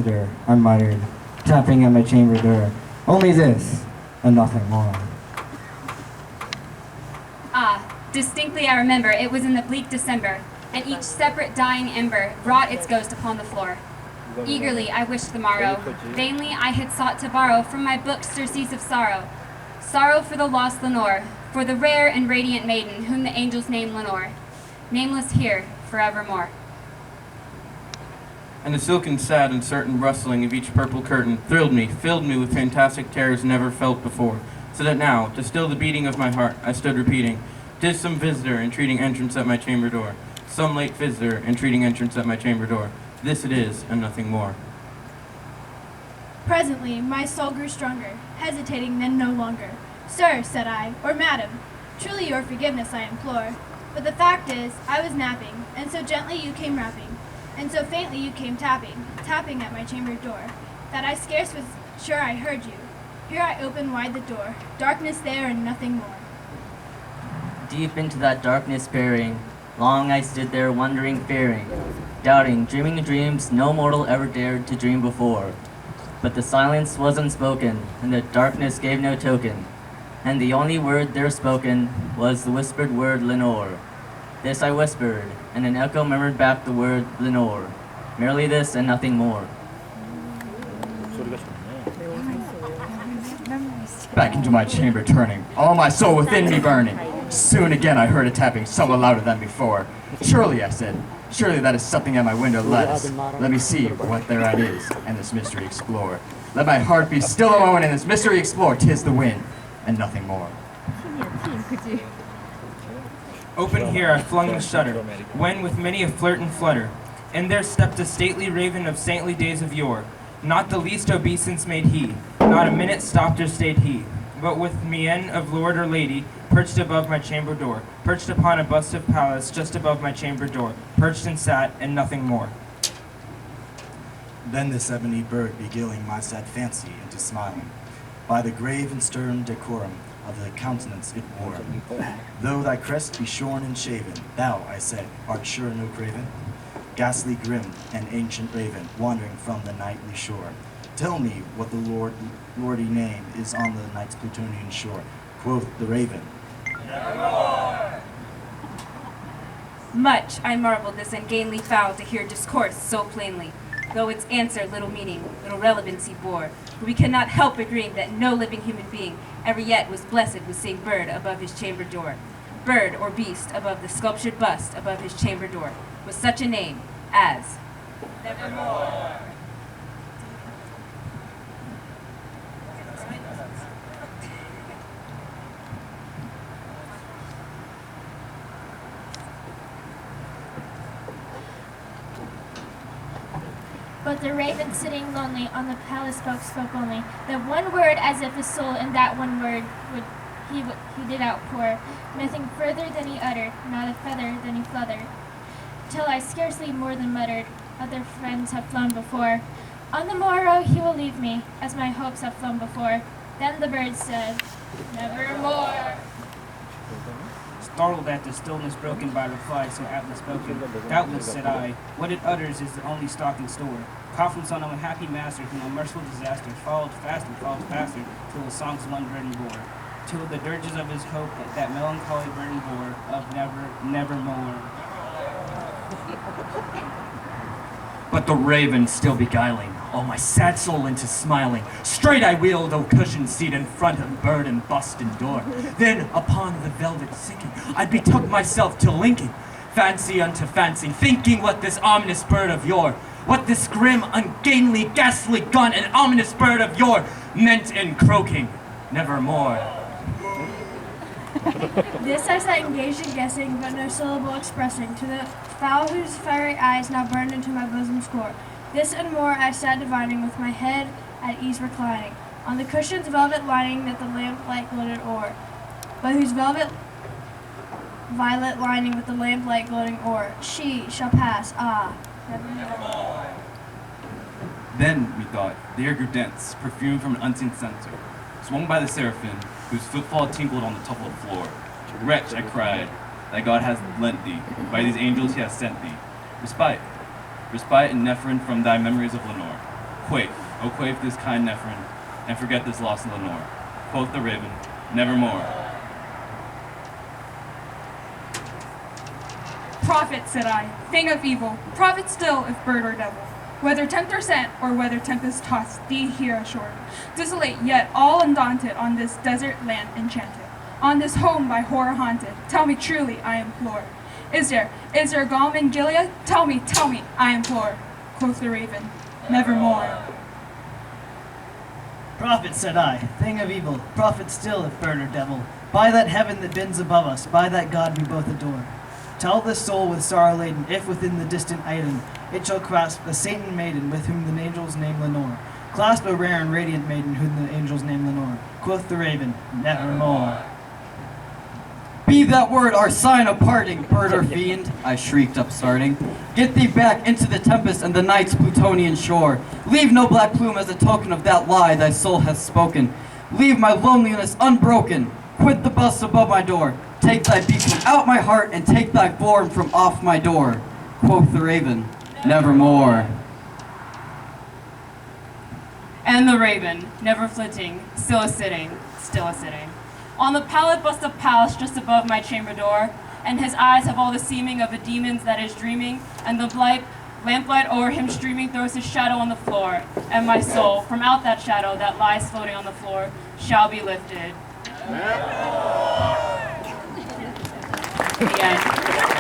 visitor, I muttered, tapping at my chamber door. Only this, and nothing more. Ah, distinctly I remember it was in the bleak December, and each separate dying ember wrought its ghost upon the floor. Eagerly I wished the morrow. Vainly I had sought to borrow from my book surcease of sorrow. Sorrow for the lost Lenore, for the rare and radiant maiden whom the angels name Lenore, nameless here forevermore. And the silken, sad, and certain rustling of each purple curtain thrilled me, filled me with fantastic terrors never felt before, so that now, to still the beating of my heart, I stood repeating, "'Tis some visitor entreating entrance at my chamber door, some late visitor entreating entrance at my chamber door. This it is, and nothing more." Presently my soul grew stronger, hesitating then no longer. "Sir," said I, "or madam, truly your forgiveness I implore. But the fact is, I was napping, and so gently you came rapping, and so faintly you came tapping, tapping at my chamber door, that I scarce was sure I heard you. Here I opened wide the door, darkness there and nothing more." Deep into that darkness peering, long I stood there wondering, fearing, doubting, dreaming dreams no mortal ever dared to dream before. But the silence was unspoken, and the darkness gave no token, and the only word there spoken was the whispered word Lenore. This I whispered, and an echo murmured back the word Lenore. Merely this and nothing more. Back into my chamber turning, all my soul within me burning. Soon again I heard a tapping somewhat louder than before. "Surely," I said, "surely that is something at my window. Let me see what thereat is, and this mystery explore. Let my heart be still a moment, and this mystery explore. 'Tis the wind, and nothing more." Open here I flung the shutter, when with many a flirt and flutter, and there stepped a stately raven of saintly days of yore. Not the least obeisance made he, not a minute stopped or stayed he, but with mien of lord or lady, perched above my chamber door, perched upon a bust of Pallas just above my chamber door, perched and sat, and nothing more. Then this ebony bird beguiling my sad fancy into smiling, by the grave and stern decorum of the countenance it wore. "Though thy crest be shorn and shaven, thou," I said, "art sure no craven? Ghastly grim and ancient raven, wandering from the nightly shore. Tell me what the lordy name is on the night's Plutonian shore." Quoth the raven, "Nevermore." Much I marveled this ungainly fowl to hear discourse so plainly, though its answer little meaning, little relevancy bore. For we cannot help agreeing that no living human being ever yet was blessed with seeing bird above his chamber door. Bird or beast above the sculptured bust above his chamber door, with such a name as Nevermore. But the raven sitting lonely on the palace spoke only that one word, as if his soul in that one word he did outpour. Nothing further than he uttered, not a feather than he fluttered, till I scarcely more than muttered, "Other friends have flown before. On the morrow he will leave me, as my hopes have flown before." Then the bird said, "Nevermore." Startled at the stillness broken by reply so aptly spoken, "Doubtless," said I, "what it utters is the only stock in store. Conference on unhappy master whom a merciful disaster followed faster, till the song's one burden bore, till the dirges of his hope that melancholy burden bore, of nevermore." But the raven still beguiling all my sad soul into smiling, straight I wheeled a cushioned seat in front of bird and bust and door. Then upon the velvet sinking, I betook myself to linking fancy unto fancy, thinking what this ominous bird of yore, what this grim, ungainly, ghastly, gaunt, and ominous bird of yore meant in croaking, "Nevermore." This I sat engaged in guessing, but no syllable expressing, to the fowl whose fiery eyes now burned into my bosom's core. This and more I sat divining, with my head at ease reclining, on the cushion's velvet lining that the lamplight glittered o'er, but whose violet lining with the lamplight gloating o'er. She shall pass, ah, nevermore. Then, methought, the air grew dense, perfumed from an unseen censer, swung by the seraphim, whose footfall tinkled on the tufted floor. "Wretch," I cried, "thy God has lent thee, by these angels he has sent thee, respite and nephrine from thy memories of Lenore. O quaif this kind Nephren, and forget this lost Lenore. Quoth the raven, Nevermore. Prophet, said I, thing of evil, prophet still if bird or devil. Whether tempter sent or whether tempest tossed thee here ashore, desolate yet all undaunted on this desert land enchanted, on this home by horror haunted, tell me truly, I implore. Is there Galm in Gilead? Tell me, I implore. Quoth the raven, Nevermore. Prophet, said I, thing of evil, prophet still if bird or devil, by that heaven that bends above us, by that God we both adore. Tell this soul with sorrow laden, if within the distant Iden, it shall clasp a saint maiden with whom the angels name Lenore. Clasp a rare and radiant maiden whom the angels name Lenore. Quoth the raven, Nevermore. Be that word our sign of parting, bird or fiend, I shrieked upstarting. Get thee back into the tempest and the night's Plutonian shore. Leave no black plume as a token of that lie thy soul hath spoken. Leave my loneliness unbroken. Quit the bust above my door. Take thy beak from out my heart and take thy form from off my door. Quoth the raven, Nevermore. And the raven, never flitting, still a sitting, on the pallid bust of Pallas just above my chamber door, and his eyes have all the seeming of a demon's that is dreaming, and the blight, lamplight o'er him streaming throws his shadow on the floor, and my soul, from out that shadow that lies floating on the floor, shall be lifted. The end.